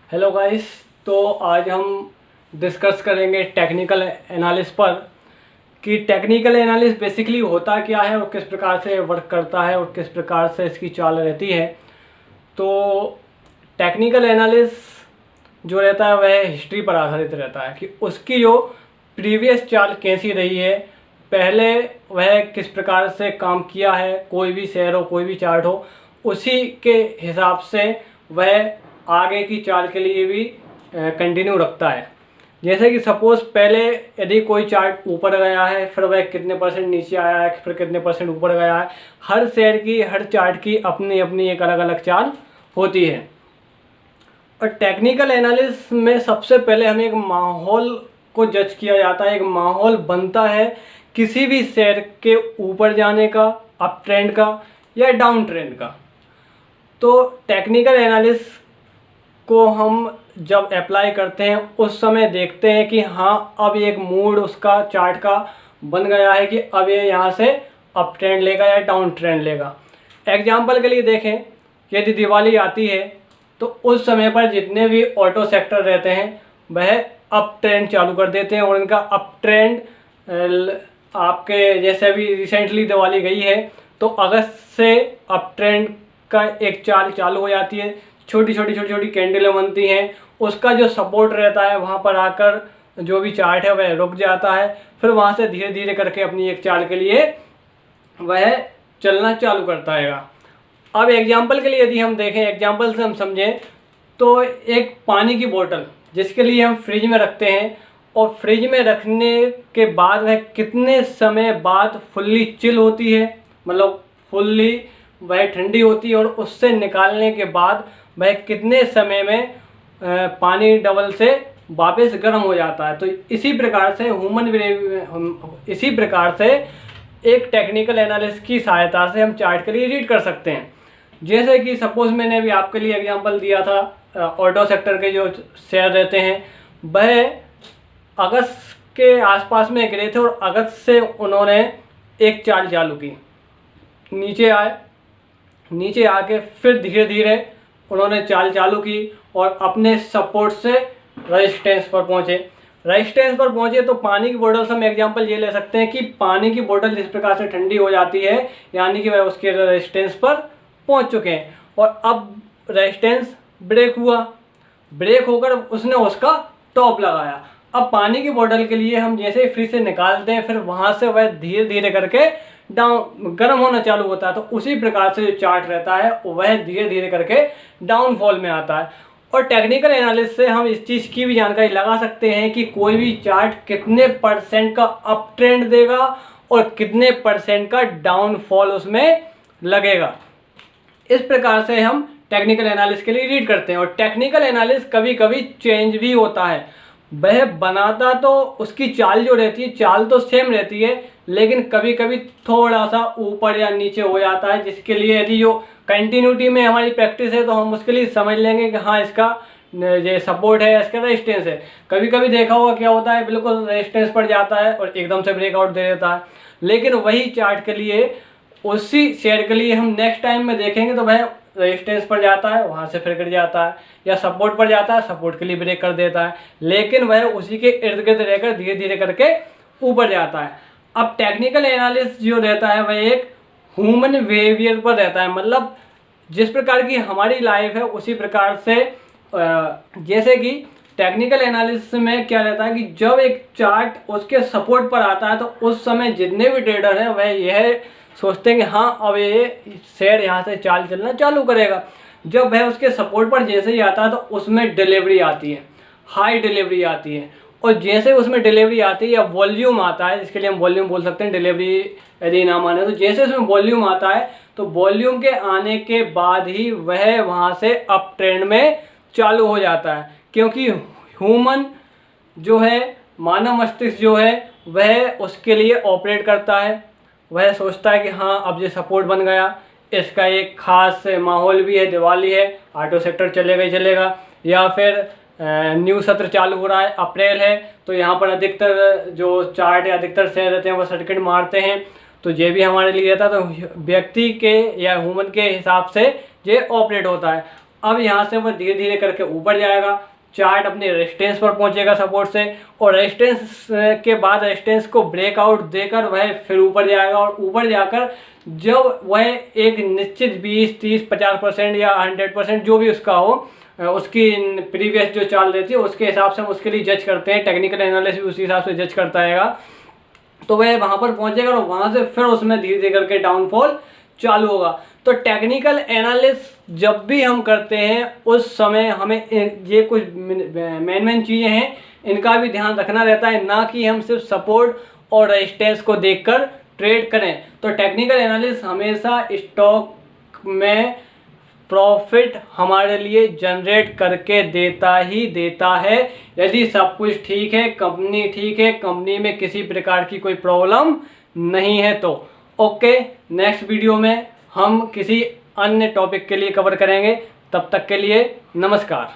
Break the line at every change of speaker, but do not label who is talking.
Hello guys. तो आज हम डिस्कस करेंगे टेक्निकल एनालिसिस पर कि टेक्निकल एनालिसिस बेसिकली होता क्या है और किस प्रकार से वर्क करता है और किस प्रकार से इसकी चाल रहती है। तो टेक्निकल एनालिसिस जो रहता है वह हिस्ट्री पर आधारित रहता है कि उसकी जो प्रीवियस चाल कैसी रही है, पहले वह किस प्रकार से काम किया है, कोई भी शेयर हो कोई भी चार्ट हो, उसी के हिसाब से वह आगे की चाल के लिए भी कंटिन्यू रखता है। जैसे कि सपोज पहले यदि कोई चार्ट ऊपर गया है, फिर वह कितने परसेंट नीचे आया है, फिर कितने परसेंट ऊपर गया है। हर शेयर की, हर चार्ट की अपनी अपनी एक अलग अलग चाल होती है। और टेक्निकल एनालिसिस में सबसे पहले हमें एक माहौल को जज किया जाता है, एक माहौल बनता है किसी भी शेयर के ऊपर जाने का, अप ट्रेंड का या डाउन ट्रेंड का। तो टेक्निकल एनालिसिस को हम जब अप्लाई करते हैं उस समय देखते हैं कि हाँ, अब एक मूड उसका चार्ट का बन गया है कि अब ये यहाँ से अप ट्रेंड लेगा या डाउन ट्रेंड लेगा। एग्जाम्पल के लिए देखें, यदि दिवाली आती है तो उस समय पर जितने भी ऑटो सेक्टर रहते हैं वह अप ट्रेंड चालू कर देते हैं और इनका अप ट्रेंड आपके जैसे भी रिसेंटली दिवाली गई है तो अगस्त से अप ट्रेंड का एक चाल चालू हो जाती है। छोटी छोटी कैंडलें बनती हैं, उसका जो सपोर्ट रहता है वहाँ पर आकर जो भी चार्ट है वह रुक जाता है, फिर वहाँ से धीरे धीरे करके अपनी एक चाल के लिए वह चलना चालू करता है। अब एग्जाम्पल के लिए यदि हम देखें, एग्जाम्पल से हम समझें तो एक पानी की बोतल जिसके लिए हम फ्रिज में रखते हैं और फ्रिज में रखने के बाद वह कितने समय बाद फुल्ली चिल होती है, मतलब फुल्ली वह ठंडी होती है, और उससे निकालने के बाद वह कितने समय में पानी डबल से वापस गर्म हो जाता है। तो इसी प्रकार से इसी प्रकार से एक टेक्निकल एनालिसिस की सहायता से हम चार्ट के लिए रीड कर सकते हैं। जैसे कि सपोज मैंने अभी आपके लिए एग्जांपल दिया था, ऑटो सेक्टर के जो शेयर रहते हैं वह अगस्त के आसपास में गिरे थे और अगस्त से उन्होंने एक चाल चालू की, नीचे आके फिर धीरे धीरे उन्होंने चाल चालू की और अपने सपोर्ट से रेजिस्टेंस पर पहुंचे। तो पानी की बोतल से हम एग्जांपल ये ले सकते हैं कि पानी की बोतल जिस प्रकार से ठंडी हो जाती है, यानी कि वह उसके रेजिस्टेंस पर पहुंच चुके हैं और अब रेजिस्टेंस ब्रेक होकर उसने उसका टॉप लगाया। अब पानी की बोतल के लिए हम जैसे ही फ्रिज से निकालते हैं फिर वहाँ से वह धीरे धीरे करके गर्म होना चालू होता है। तो उसी प्रकार से जो चार्ट रहता है वह धीरे धीरे करके डाउनफॉल में आता है। और टेक्निकल एनालिसिस से हम इस चीज़ की भी जानकारी लगा सकते हैं कि कोई भी चार्ट कितने परसेंट का अप ट्रेंड देगा और कितने परसेंट का डाउनफॉल उसमें लगेगा। इस प्रकार से हम टेक्निकल एनालिसिस के लिए रीड करते हैं। और टेक्निकल एनालिसिस कभी कभी चेंज भी होता है, वह बनाता तो उसकी चाल जो रहती है चाल तो सेम रहती है, लेकिन कभी कभी थोड़ा सा ऊपर या नीचे हो जाता है, जिसके लिए यदि जो कंटिन्यूटी में हमारी प्रैक्टिस है तो हम उसके लिए समझ लेंगे कि हाँ, इसका ये सपोर्ट है, इसका रेजिस्टेंस है। कभी कभी देखा होगा क्या होता है, बिल्कुल रेजिस्टेंस पर जाता है और एकदम से ब्रेकआउट दे देता है। लेकिन वही चार्ट के लिए, उसी शेयर के लिए हम नेक्स्ट टाइम में देखेंगे तो वह रेजिस्टेंस पर जाता है, वहाँ से फिर गिर जाता है, या सपोर्ट पर जाता है, सपोर्ट के लिए ब्रेक कर देता है, लेकिन वह उसी के इर्द गिर्द रहकर धीरे धीरे करके ऊपर जाता है। अब टेक्निकल एनालिसिस जो रहता है वह एक ह्यूमन बिहेवियर पर रहता है, मतलब जिस प्रकार की हमारी लाइफ है उसी प्रकार से जैसे कि टेक्निकल एनालिसिस में क्या रहता है कि जब एक चार्ट उसके सपोर्ट पर आता है तो उस समय जितने भी ट्रेडर हैं वह यह सोचते हैं कि हाँ, अब ये शेयर यहाँ से चाल चलना चालू करेगा। जब वह उसके सपोर्ट पर जैसे ही आता है तो उसमें डिलीवरी आती है, हाई डिलीवरी आती है, और जैसे उसमें डिलीवरी आती है या वॉल्यूम आता है, जिसके लिए हम वॉल्यूम बोल सकते हैं, डिलीवरी यदि ना माने तो जैसे उसमें वॉल्यूम आता है तो वॉल्यूम के आने के बाद ही वह वहाँ से अप ट्रेंड में चालू हो जाता है। क्योंकि ह्यूमन जो है, मानव मस्तिष्क जो है वह उसके लिए ऑपरेट करता है, वह सोचता है कि हाँ, अब ये सपोर्ट बन गया, इसका एक खास माहौल भी है, दिवाली है, ऑटो सेक्टर चलेगा ही चलेगा, या फिर न्यू सत्र चालू हो रहा है, अप्रैल है, तो यहाँ पर अधिकतर जो चार्ट या अधिकतर शेयर रहते हैं वो सर्किट मारते हैं, तो ये भी हमारे लिए रहता है। तो व्यक्ति के या ह्यूमन के हिसाब से ये ऑपरेट होता है। अब यहाँ से वह धीरे धीरे करके ऊपर जाएगा, चार्ट अपने रेजिस्टेंस पर पहुंचेगा सपोर्ट से, और रेजिस्टेंस के बाद रेजिस्टेंस को ब्रेकआउट देकर वह फिर ऊपर जाएगा, और ऊपर जाकर जब वह एक निश्चित 20, 30, 50% या 100% जो भी उसका हो, उसकी प्रीवियस जो चाल रहती है उसके हिसाब से हम उसके लिए जज करते हैं, टेक्निकल एनालिसिस उसी हिसाब से जज करता है, तो वह वहाँ पर पहुँचेगा और वहाँ से फिर उसमें धीरे धीरे करके डाउनफॉल चालू होगा। तो टेक्निकल एनालिसिस जब भी हम करते हैं उस समय हमें ये कुछ मेन चीज़ें हैं इनका भी ध्यान रखना रहता है, ना कि हम सिर्फ सपोर्ट और रेजिस्टेंस को देखकर ट्रेड करें। तो टेक्निकल एनालिसिस हमेशा स्टॉक में प्रॉफिट हमारे लिए जनरेट करके देता ही देता है, यदि सब कुछ ठीक है, कंपनी ठीक है, कंपनी में किसी प्रकार की कोई प्रॉब्लम नहीं है तो। ओके, नेक्स्ट वीडियो में हम किसी अन्य टॉपिक के लिए कवर करेंगे, तब तक के लिए नमस्कार।